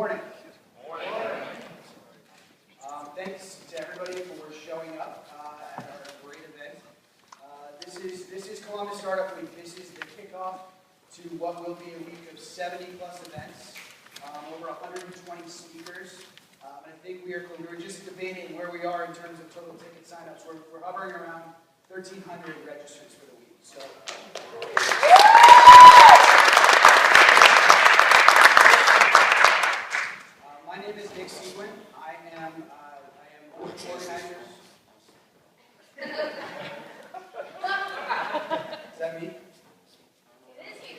Morning. Thanks to everybody for showing up at our great event. This is Columbus Startup Week. This is the kickoff to what will be a week of 70 plus events, over 120 speakers. I think we were just debating where we are in terms of total ticket signups. We're hovering around 1,300 registrants for the week. So. My name is Nick Seguin. I am one of the organizers. Is that me? It is you.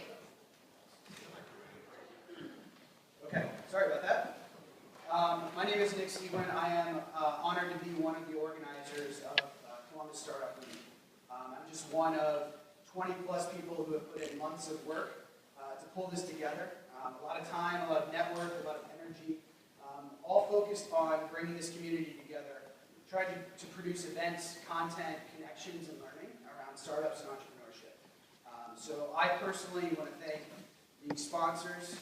Okay, sorry about that. My name is Nick Seguin. I am honored to be one of the organizers of Columbus Startup Week. I'm just one of 20 plus people who have put in months of work to pull this together. A lot of time, a lot of network, a lot of energy. All focused on bringing this community together, trying to produce events, content, connections, and learning around startups and entrepreneurship. So I personally want to thank the sponsors,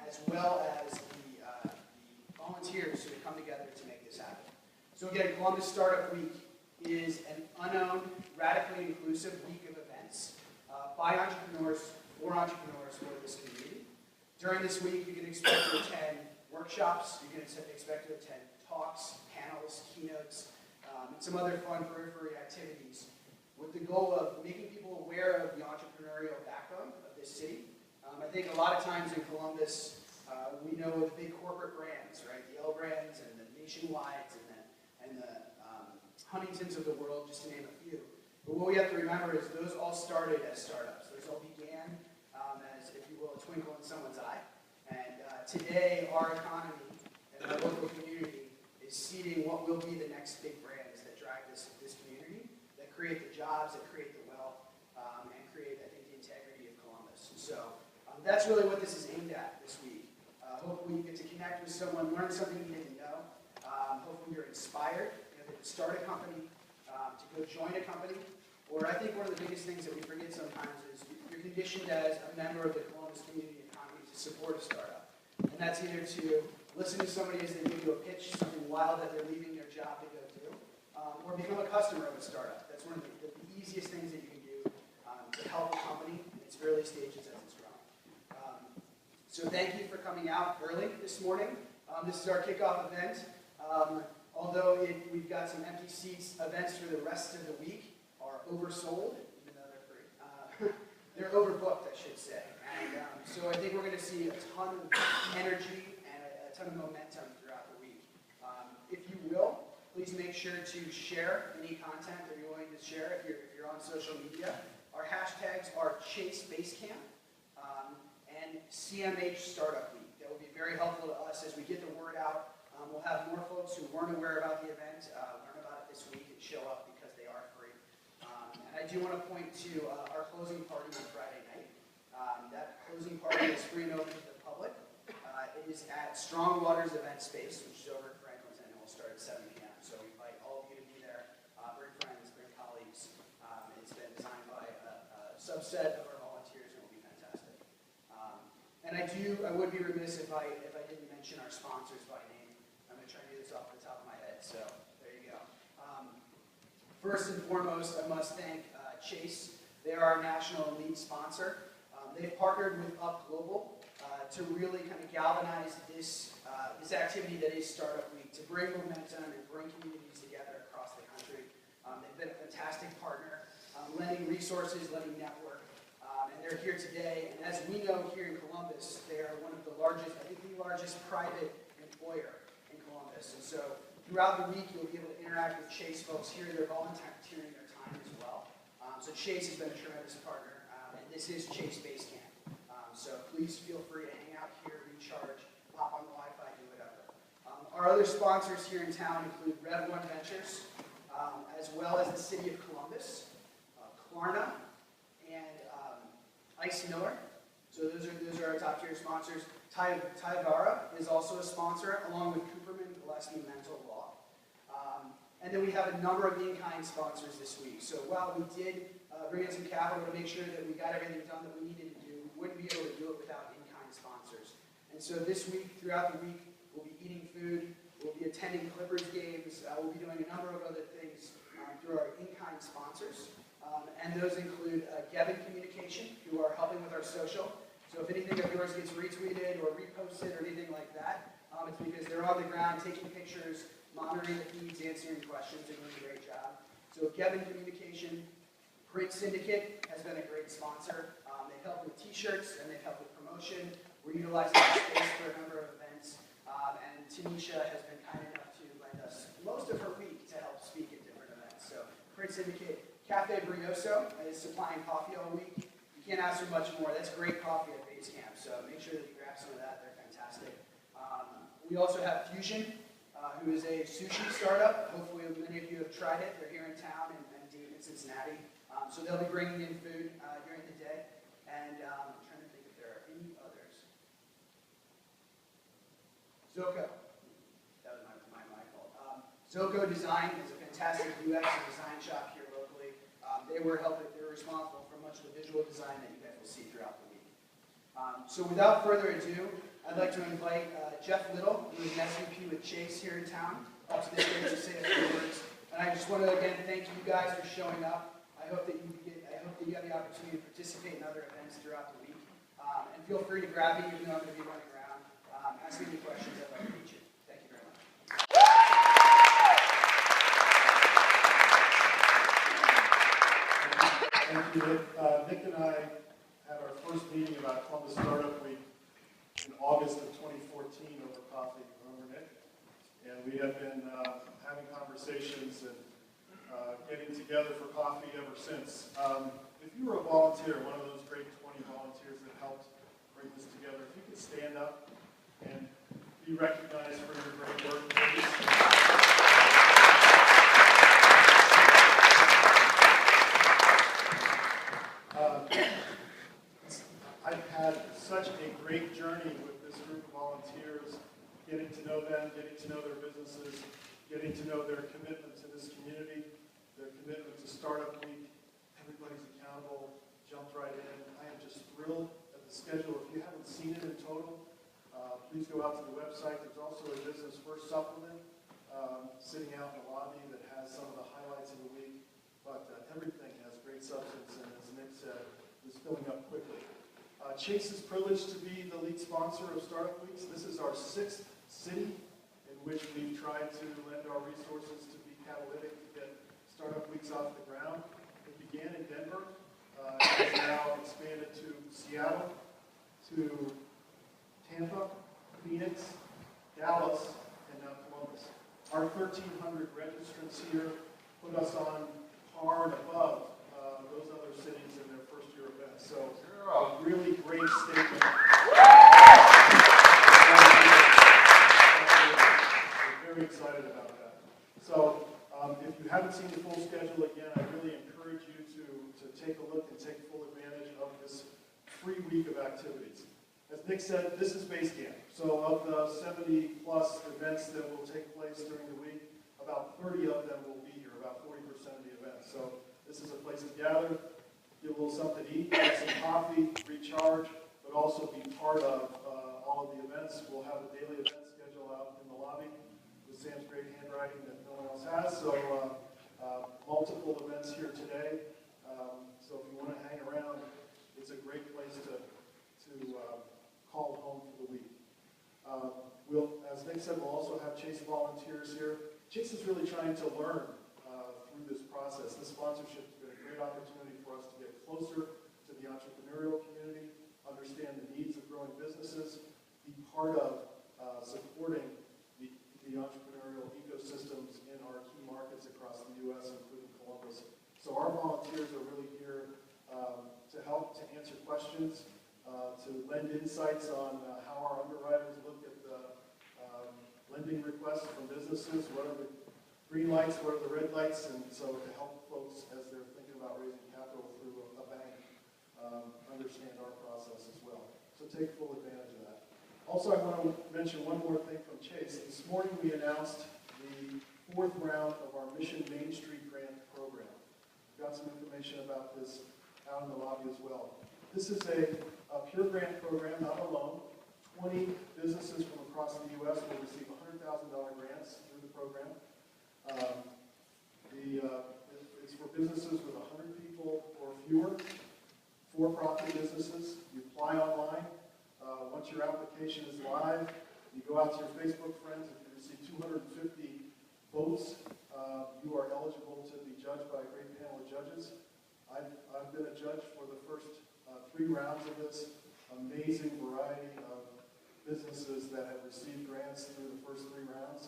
as well as the volunteers who have come together to make this happen. So again, Columbus Startup Week is an unowned, radically inclusive week of events by entrepreneurs, for entrepreneurs, for this community. During this week, you can expect to attend workshops, you can expect to attend talks, panels, keynotes, and some other fun periphery activities with the goal of making people aware of the entrepreneurial backbone of this city. I think a lot of times in Columbus, we know the big corporate brands, right? The L brands and the Nationwides and the Huntingtons of the world, just to name a few. But what we have to remember is those all started as startups. Those all began as, if you will, a twinkle in someone's eye. And today, our economy and our local community is seeding what will be the next big brands that drive this community, that create the jobs, that create the wealth, and create, I think, the integrity of Columbus. And so that's really what this is aimed at this week. Hopefully you get to connect with someone, learn something you didn't know. Hopefully you're inspired to start a company, to go join a company. Or I think one of the biggest things that we forget sometimes is you're conditioned as a member of the Columbus community economy to support a startup. And that's either to listen to somebody as they give you a pitch, something wild that they're leaving their job to go do, or become a customer of a startup. That's one of the easiest things that you can do to help a company in its early stages as it's growing. So thank you for coming out early this morning. This is our kickoff event. Although we've got some empty seats, events for the rest of the week are oversold, even though they're free. They're overbooked, I should say. And so I think we're going to see a ton of energy and a ton of momentum throughout the week. If you will, please make sure to share any content that you're willing to share if you're on social media. Our hashtags are Chase Basecamp and CMH Startup Week. That will be very helpful to us as we get the word out. We'll have more folks who weren't aware about the event learn about it this week and show up because they are free. And I do want to point to our closing party on Friday night. That closing party is free and open to the public. It is at Strong Waters Event Space, which is over at Franklin's, and it will start at 7 p.m. So we invite all of you to be there. Bring friends, bring colleagues. It's been designed by a subset of our volunteers, and it will be fantastic. And I would be remiss if I didn't mention our sponsors by name. I'm going to try and do this off the top of my head, so there you go. First and foremost, I must thank Chase. They are our national lead sponsor. They've partnered with Up Global to really kind of galvanize this activity that is Startup Week, to bring momentum and bring communities together across the country. They've been a fantastic partner, lending resources, lending network, and they're here today. And as we know here in Columbus, they are one of the largest, I think the largest private employer in Columbus. And so throughout the week, you'll be able to interact with Chase folks here. They're volunteering their time as well. So Chase has been a tremendous partner, and this is Chase Basecamp. So please feel free to hang out here, recharge, hop on the Wi-Fi, do whatever. Our other sponsors here in town include Rev One Ventures, as well as the City of Columbus, Klarna, and Ice Miller. So those are our top tier sponsors. Tyvara is also a sponsor, along with Cooperman Gillespie Mental Law. And then we have a number of in-kind sponsors this week. So while we did bring in some capital to make sure that we got everything done that we needed to do, we wouldn't be able to do it without in-kind sponsors. And And so this week, throughout the week, we'll be eating food, we'll be attending Clippers games, we'll be doing a number of other things through our in-kind sponsors. And those include Gevin Communication, who are helping with our social. So if anything of yours gets retweeted or reposted or anything like that, it's because they're on the ground taking pictures, monitoring the feeds, answering questions, and doing a great job. So Gevin Communication, Print Syndicate has been a great sponsor. They've helped with t-shirts and they've helped with promotion. We're utilizing the space for a number of events. And Tanisha has been kind enough to lend us most of her week to help speak at different events. So Print Syndicate, Cafe Brioso is supplying coffee all week. You can't ask for much more. That's great coffee at base camp, so make sure that you grab some of that. They're fantastic. We also have Fusion, who is a sushi startup. Hopefully many of you have tried it. They're here in town and deep in Cincinnati. So they'll be bringing in food during the day. And I'm trying to think if there are any others. Zoco. That was my fault. Zoco Design is a fantastic UX and design shop here locally. They were responsible for much of the visual design that you guys will see throughout the week. So without further ado, I'd like to invite Jeff Little, who is an SVP with Chase here in town, up to the stage to say a few words. And I just want to again thank you guys for showing up. I hope that you have the opportunity to participate in other events throughout the week. And feel free to grab me, even though I'm going to be running around. Ask me any questions. I'd like to meet you. Thank you very much. Thank you, Nick. Nick and I had our first meeting about Columbus Startup Week in August of 2014 over coffee. Remember, Nick? And we have been having conversations and getting together for coffee ever since. If you were a volunteer, one of those great 20 volunteers that helped bring this together, if you could stand up and be recognized for your great work, please. I've had such a great journey with this group of volunteers, getting to know them, getting to know their businesses, getting to know their commitment to this community, their commitment to Startup Week. Everybody's accountable, jumped right in. I am just thrilled at the schedule. If you haven't seen it in total, please go out to the website. There's also a Business First supplement sitting out in the lobby that has some of the highlights of the week. But everything has great substance, and as Nick said, is filling up quickly. Chase is privileged to be the lead sponsor of Startup Weeks. This is our 6th city in which we've tried to lend our resources to be catalytic to get Startup Weeks off the ground. It began in Denver. It has now expanded to Seattle, to Tampa, Phoenix, Dallas, and now Columbus. Our 1,300 registrants here put us on par and above those other cities in their first year event. So, a really great statement. We're very excited about that. So, if you haven't seen the full schedule again, I really encourage you to take a look and take full advantage of this free week of activities. As Nick said, this is base camp. So of the 70 plus events that will take place during the week, about 30 of them will be here, about 40% of the events. So this is a place to gather, get a little something to eat, get some coffee, recharge, but also be part of all of the events. We'll have a daily event schedule out in the lobby with Sam's great handwriting that no one else has. So multiple events here today. So if you want to hang around, it's a great place to call home for the week. As Nick said, we'll also have Chase volunteers here. Chase is really trying to learn through this process. This sponsorship has been a great opportunity for us to get closer to the entrepreneurial community, understand the needs of growing businesses, be part of supporting the entrepreneurial ecosystems in our key markets across the U.S., including Columbus. So our volunteers are really here to help, to answer questions, to lend insights on how our underwriters look at the lending requests from businesses, what are the green lights, what are the red lights, and so to help folks as they're thinking about raising capital through a bank understand our process as well. So take full advantage of that. Also, I want to mention one more thing from Chase. This morning we announced the 4th round of our Mission Main Street Grant program. We've got some information about this out in the lobby as well. This is a pure grant program, not a loan. 20 businesses from across the U.S. will receive $100,000 grants through the program. It's for businesses with 100 people or fewer, for-profit businesses. You apply online. Once your application is live, you go out to your Facebook friends. If you receive 250 votes, you are eligible to be judged by a great panel of judges. I've been a judge for the first 3 rounds of this amazing variety of businesses that have received grants through the first 3 rounds.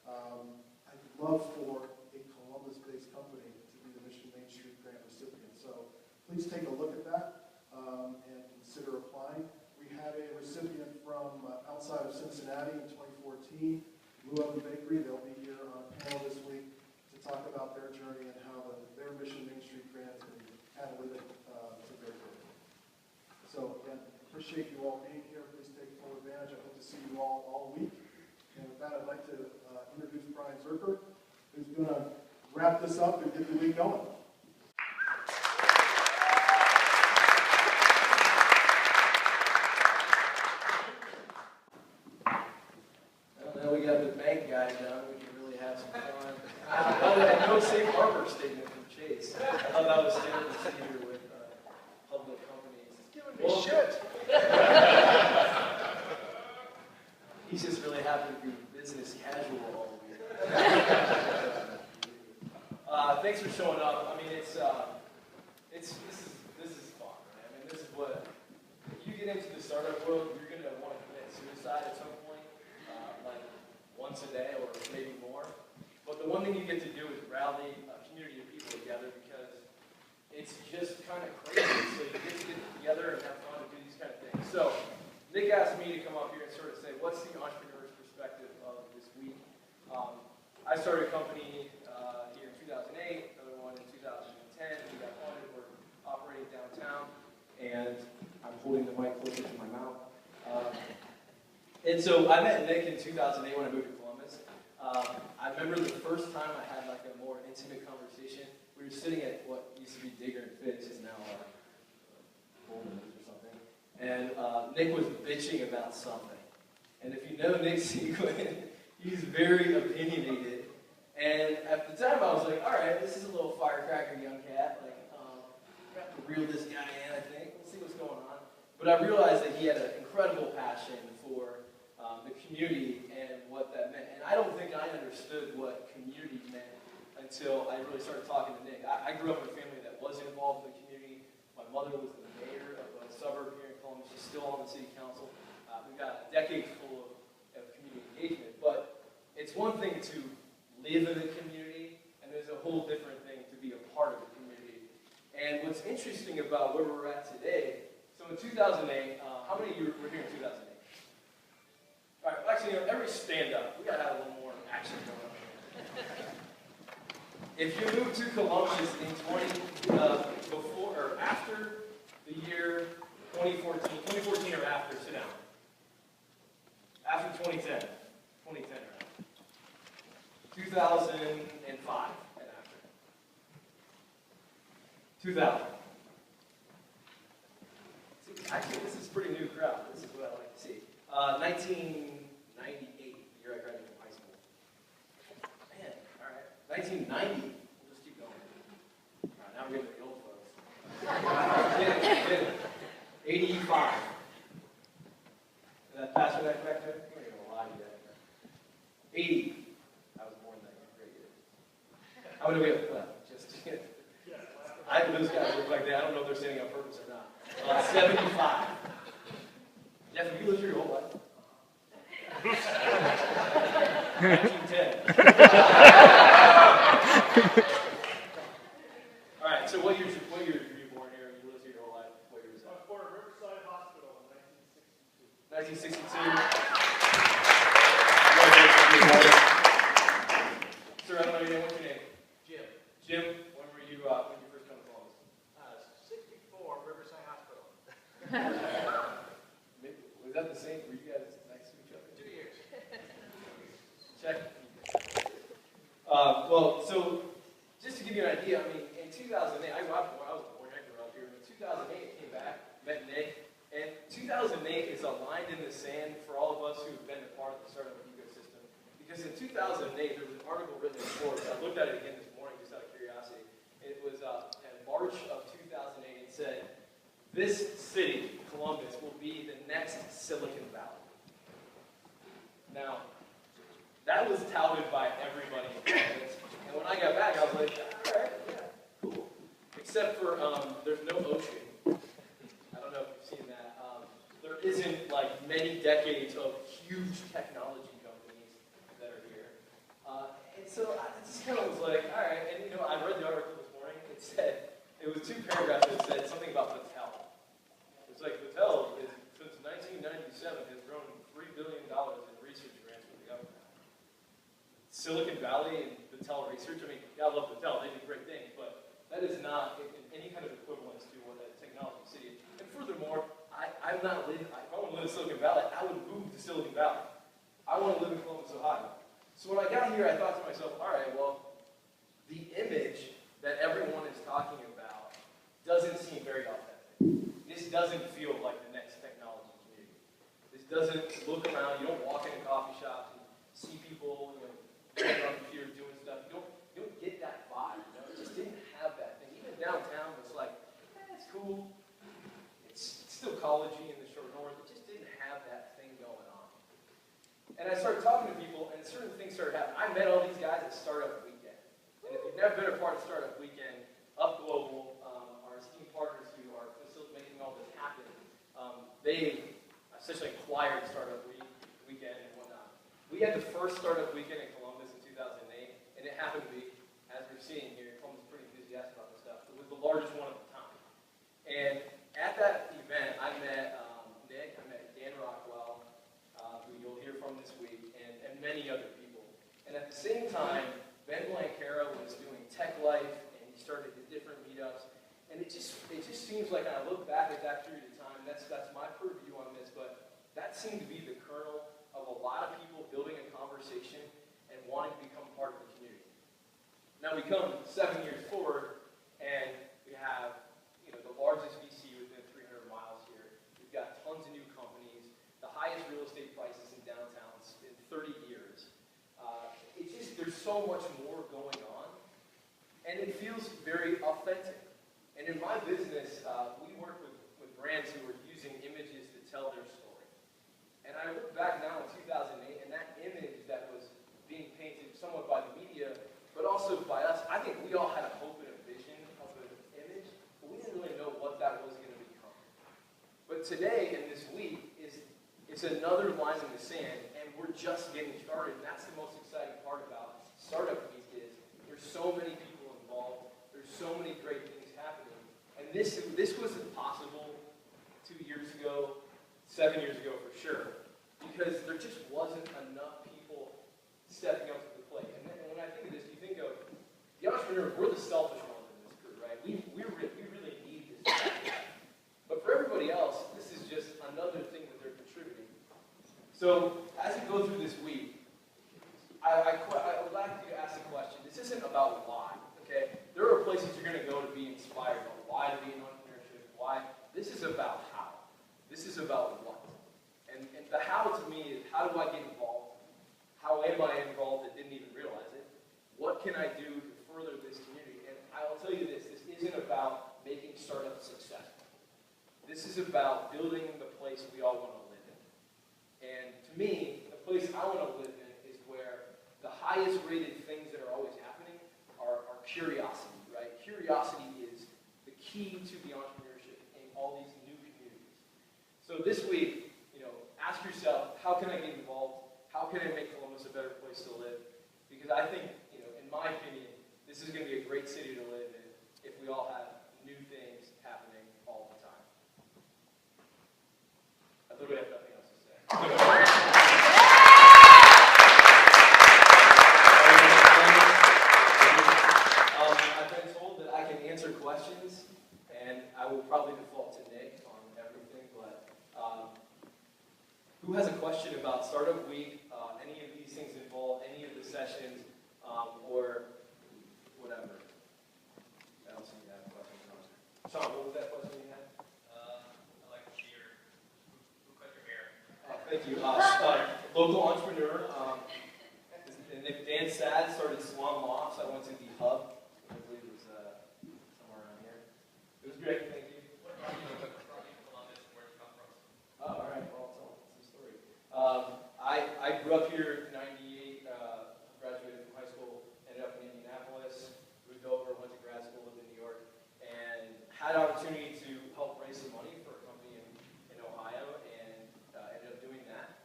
I'd love for a Columbus-based company to be the Mission Main Street grant recipient. So please take a look at that and consider applying. We had a recipient from outside of Cincinnati in 2014, Blue Oven Bakery. They'll be here on a panel this week to talk about their journey and how their Mission Main Street grant has been catalytic to their growth. So again, appreciate you all being here. Please take full advantage. I hope to see you all week. And with that, I'd like to introduce Brian Zerker, who's going to wrap this up and get the week going. We got the bank guy done. We can really have some fun. I know safe harbor statement from Chase. I thought that was standard procedure with public companies. He's giving me shit. He's just really happy to be business casual all week. Thanks for showing up. I mean, this is fun, right? I mean, this is what if you get into the startup world, you're gonna want to commit suicide at some point. Once a day or maybe more. But the one thing you get to do is rally a community of people together because it's just kind of crazy. So you get to get together and have fun and do these kind of things. So Nick asked me to come up here and sort of say, what's the entrepreneur's perspective of this week? I started a company here in 2008, another one in 2010. We got funded, we're operating downtown, and I'm holding the mic closer to my mouth. And so I met Nick in 2008 when I moved to Columbus. I remember the first time I had like a more intimate conversation. We were sitting at what used to be Digger and Fix, is now Bowman's or something. And Nick was bitching about something. And if you know Nick Sequin, he's very opinionated. And at the time I was like, all right, this is a little firecracker young cat. Like, we have to reel this guy in, I think. We'll see what's going on. But I realized that he had an incredible passion for the community and what that meant. And I don't think I understood what community meant until I really started talking to Nick. I grew up in a family that was involved in the community. My mother was the mayor of a suburb here in Columbus. She's still on the city council. We've got a decade full of community engagement. But it's one thing to live in the community, and there's a whole different thing to be a part of the community. And what's interesting about where we're at today, so in 2008, how many of you were here in 2008? All right, actually, everybody stand up. We got to have a little more action going on. If you moved to Columbus in before or after the year 2014 or after, sit down. After 2010, right? 2005 and after. 2000. See, actually, this is a pretty new crowd. This is what I like to see. 1998, the year I graduated from high school. Man, all right. 1990, we'll just keep going. All right, now we're getting to the old folks. Get it. 85. Is that Pastor that back there? I'm not going to lie to you. 80. I was born that year. Great year. How many do we have left? Just those guys look like that. I don't know if they're standing on purpose or not. 75. Jeff, have you lived here your whole life? 1910. All right, so what year were you born here? You lived here your whole life? What year was that? I was born at Riverside Hospital in 1962. 1962. Sir, I don't know your name. What's your name? Jim. Jim, when you first come to Columbus? 64, Riverside Hospital. Was that the same? Were you guys nice to each other? 2 years. Check. Well, so Because in 2008, there was an article written in Forbes. I looked at it again this morning just out of curiosity. It was in March of 2008. It said, this city, Columbus, will be the next Silicon Valley. Now, that was touted by everybody in Columbus. And when I got back, I was like, all right, yeah, cool. Except for there's no ocean. I don't know if you've seen that. There isn't like many decades of huge technology companies that are here. And so I just kind of was like, all right. And you know, I read the article this morning. It was 2 paragraphs that said something about Mattel. It's like Mattel is, since 1997 has grown $3 billion in research grants for the government. Silicon Valley and Mattel Research, I mean, I love Mattel, they do great things, but that is not in any kind of equivalence to what a technology city is. And furthermore, I'm not living, if I want to live in Silicon Valley, I would move to Silicon Valley. I want to live in Columbus, Ohio. So when I got here, I thought to myself, all right, well, the image that everyone is talking about doesn't seem very authentic. This doesn't feel like the next technology community. This doesn't look around, you don't walk into coffee shops and see people, you know, going on computers doing stuff. You don't get that vibe, you know? It just didn't have that thing. Even downtown was like, it's cool. It's still collegey in the short north. It just didn't have that thing going on. And I started talking to people, and certain things started happening. I met all these guys at Startup Weekend. And if you've never been a part of Startup Weekend, Up Global, our esteemed partners who are making all this happen, they essentially acquired Startup Weekend and whatnot. We had the first Startup Weekend in Columbus in 2008, and it happened to be, as we're seeing here, Columbus is pretty enthusiastic about this stuff. It was the largest one at the time. And at that event, I met Nick, I met Dan Rockwell, who you'll hear from this week, and many other people. And at the same time, Ben Blancaro was doing Tech Life, and he started the different meetups. And it just seems like, when I look back at that period of time, that's my purview on this, but that seemed to be the kernel of a lot of people building a conversation and wanting to become part of the community. Now we come 7 years forward, and we have, you know, the largest VC within 300 miles here. We've got tons of new companies, the highest real estate prices in downtowns in 30 years. There's so much more going on, and it feels very authentic. And in my business, we work with brands who are using images to tell their story. And I look back now in 2008, and that image that was being painted somewhat by the media, but also by us, I think we all had a hope and a vision of an image, but we didn't really know what that was going to become. But today, and this week, it's another line in the sand, and we're just getting started. And that's the most exciting part about Startup Week is there's so many people involved, there's so many great things happening. And this wasn't possible 2 years ago, 7 years ago for sure, because there just wasn't enough people stepping up to the plate. And when I think of this, you think of the entrepreneurs, we're the selfish ones in this group, right? We really need this. But for everybody else, this is just another thing that they're contributing. So as we go through this week, I would like you to ask a question. This isn't about why, okay? There are places you're going to go to be inspired about why to be in entrepreneurship, why. This is about how. This is about what. And the how to me is, how do I get involved? How am I involved that didn't even realize it? What can I do to further this community? And I will tell you this isn't about making startups successful. This is about building the place we all want to live in. And to me, the place I want to live in is where the highest rated things that are always happening are curiosity, right? Curiosity is the key to the entrepreneurship in all these new communities. So this week, ask yourself, how can I get involved? How can I make Columbus a better place to live? Because I think, in my opinion, this is going to be a great city to live in if we all have new things happening all the time. I literally have nothing else to say. I've been told that I can answer questions, and I will probably default to Nick on everything, but who has a question about Startup Week, any of these things involved, any of the sessions, or whatever? I don't see you have a question. Sean, what was that question you had? I like to hear who cut your hair. Thank you. Local entrepreneur. And if Dan's sad, started Swan Lofts, I went to the Hub. I believe it was somewhere around here. It was great, thank you. What brought you to Columbus and where did you come from? Oh, all right, well, I'll tell some story. I grew up here in 98, graduated from high school, ended up in Indianapolis, moved over, went to grad school, lived in New York, and had an opportunity to help raise some money for a company in Ohio, and ended up doing that.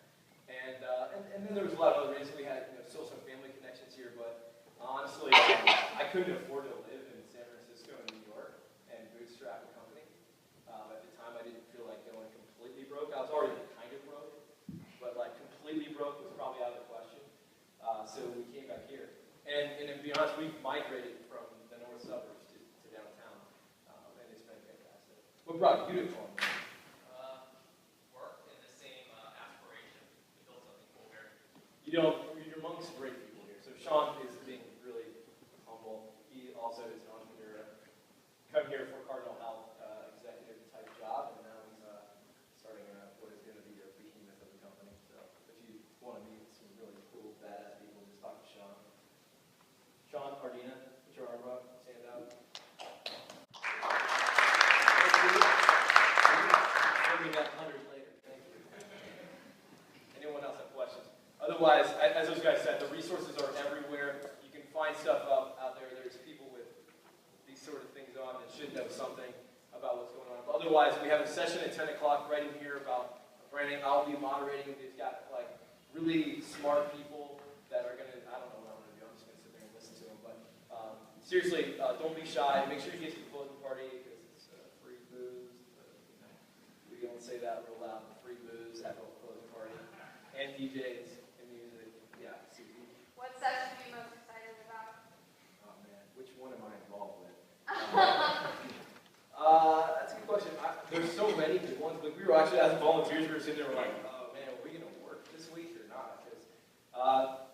And then there was a lot of other reasons. We had still some family connections here, but honestly, I couldn't afford to live in San Francisco and New York and bootstrap a company. At the time, I didn't feel like going completely broke. I was already kind of broke, but like completely broke was probably out of the question. So we came back here. And to be honest, we've migrated from the north suburbs to downtown, and it's been fantastic. What brought you to Columbus? Work and the same aspiration to build something cool here. You're amongst great people here. So Sean is being really humble. He also is an entrepreneur. Come here for Cardinal Health executive type job, and now he's starting what is going to be a behemoth of a company. So if you want to meet some really cool, badass people, just talk to Sean. Sean, Ardina, put your arm up, stand out. We'll be that 100 later. Thank you. Anyone else have questions? Otherwise, as those guys said, the resources are everywhere. You can find stuff out there. There's people with these sort of things on that should know something about what's going on. But otherwise, we have a session at 10 o'clock right in here about branding. I'll be moderating. They've got like really smart people that are going to, I don't know what I'm going to do. I'm just going to sit there and listen to them. But seriously, don't be shy. Make sure you get to the closing party because it's free booze. We don't say that real loud. Free booze at the closing party. And DJs and music. Yeah, Susie. What session are you most excited about? Oh man, which one am I involved with? That's a good question. There's so many good ones. Like we were actually, as volunteers, we were sitting there, we're like, oh man, are we going to work this week or not? Because, I'll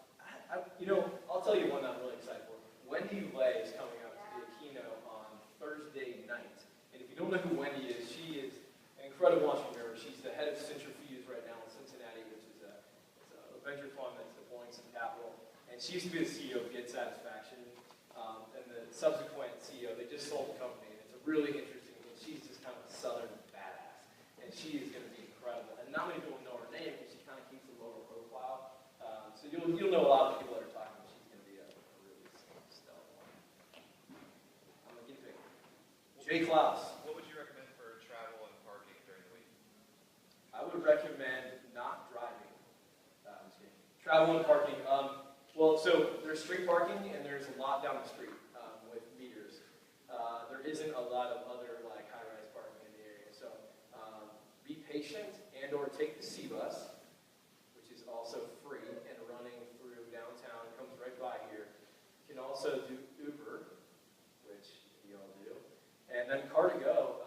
tell you one that I'm really excited for. Wendy Lay is coming out to do a keynote on Thursday night. And if you don't know who Wendy is, she is an incredible entrepreneur. She's the head of Centrifuge right now in Cincinnati, which is a venture fund that's deploying some capital. And she used to be the CEO of Get Satisfaction. And the subsequent CEO, they just sold the company. And it's a really interesting, and she's just kind of a southern badass. And she is going to be incredible. And not many people know her name because she kind of keeps a lower profile. So you'll know a lot of the people that are talking, but she's going to be a really stellar one. I'm going to get big. Jay Klaus. What would you recommend for travel and parking during the week? I would recommend not driving. I'm just kidding. Travel and parking. Well, so there's street parking and there's a lot down the street with meters. There isn't a lot of other like high-rise parking in the area. So be patient and/or take the C bus, which is also free and running through downtown. Comes right by here. You can also do Uber, which we all do, and then Car2Go.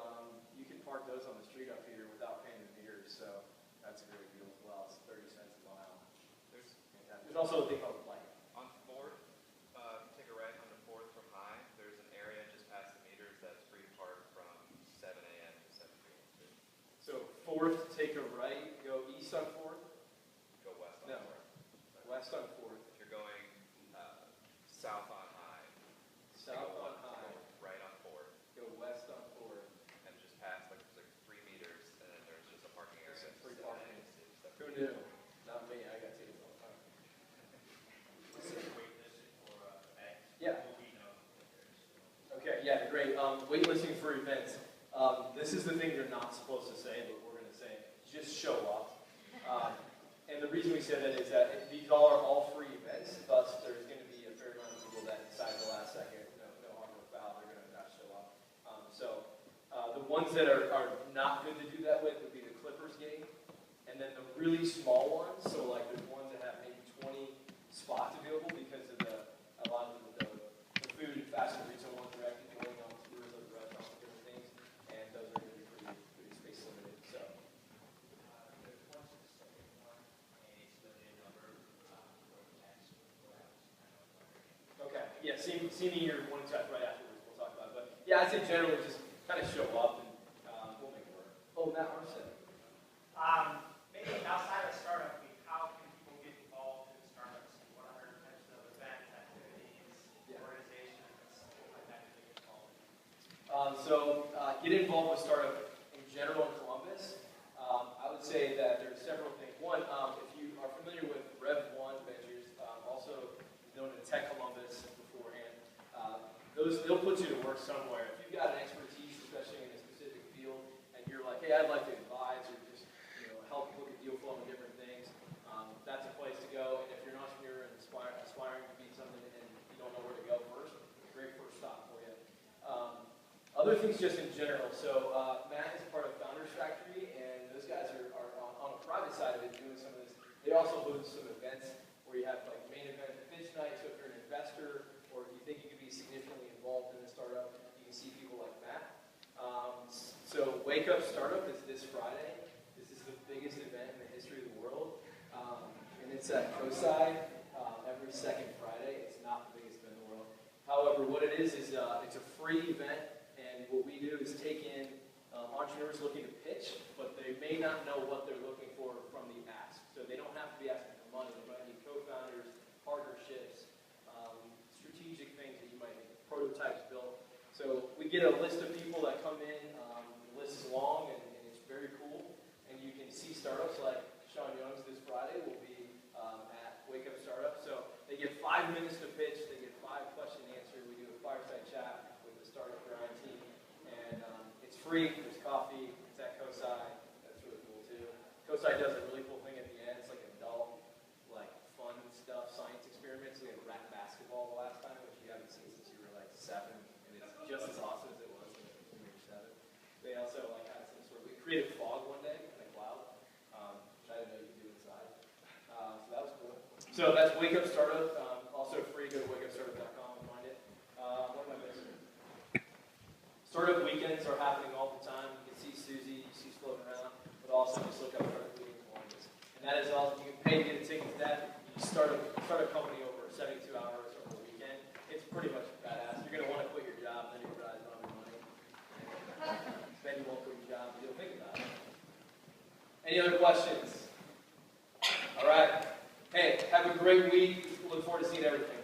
You can park those on the street up here without paying the meters. So that's a great deal as well. It's 30 cents a mile. There's also a thing called Light. On 4th, take a right on the 4th from High. There's an area just past the meters that's free to park from 7 a.m. to 7 p.m. too. So 4th, take a right, go east on 4th? Go west on No. 4th. West on 4th. If you're going south on High, South go on High, right on 4th, go west on 4th. and just past there's like 3 meters, and then there's just a parking area. There's free 7 parking. a.m. to 7 Who p.m. knew? Not me, I got tickets all the time. Yeah. Okay, yeah, great. Waitlisting for events. This is the thing you're not supposed to say, but we're going to say, just show up. And the reason we say that is that these are all free events, thus there's going to be a fair amount of people that decide at the last second, no harm, no foul, they're going to not show up. The ones that are not good to do that with would be the Clippers game, and then the really small ones, so like there's ones that have maybe 20 spots available because of a lot of the food and fast food retail ones are actually going on tours of the restaurants and different things, and those are going to be pretty space limited. So. There's one specific one, and it's limited number for text. Okay, yeah, see me here one chat right afterwards, we'll talk about it. But yeah, I'd say generally just kind of show up and we'll make it work. Oh, Matt Arson. Maybe outside of startup week, how can people get involved in startups? What other types of get involved with startup in general in Columbus, I would say that there's several things. One, if you are familiar with Rev1 Ventures, also known as Tech Columbus beforehand, they'll put you to work somewhere. If you've got an expertise, especially in a specific field, and you're like, hey, I'd like to advise or just help look at deal flow and different things, that's a place to go. And if you're an entrepreneur and aspiring to be something and you don't know where to go first, great first stop for you. Other things just in general. So Matt is part of Founders Factory, and those guys are on a private side of it doing some of this. They also host some events where you have like main event pitch night. So if you're an investor or if you think you could be significantly involved in a startup, you can see people like Matt. So Wake Up Startup is this Friday. This is the biggest event in the history of the world, and it's at COSI every second Friday. It's not the biggest event in the world. However, what it is it's a free event. And what we do is take in entrepreneurs looking to pitch, but they may not know what they're looking for from the ask. So they don't have to be asking for money. They might need co-founders, partnerships, strategic things that you might need, prototypes built. So we get a list of people that come in. The list is long and it's very cool. And you can see startups like Sean Young's this Friday will be at Wake Up Startup. So they get 5 minutes to pitch. They get 5 question and answer. We do a fireside chat with the startup grind team. And it's free, there's coffee, it's at COSI, that's really cool too. COSI does a really cool thing at the end, it's like adult, like fun stuff, science experiments. We had rap basketball the last time, which you haven't seen since you were like 7, and it's just as awesome as it was when you were 7. They also like had some sort of, we created fog one day in a cloud, which I didn't know you could do inside. So that was cool. So that's Wake Up Startup, also free, go to wakeupstartup.com and find it. What am I missing? Startup weekends are happening all the time. You can see Susie, she's floating around, but also just look up Startup Weekends in Columbus. And that is all, you can pay to get a ticket to that. You start a company over 72 hours over a weekend. It's pretty much badass. You're going to want to quit your job, then you realize you don't have any money. Then you won't quit your job, but you'll think about it. Any other questions? All right. Hey, have a great week. Look forward to seeing everything.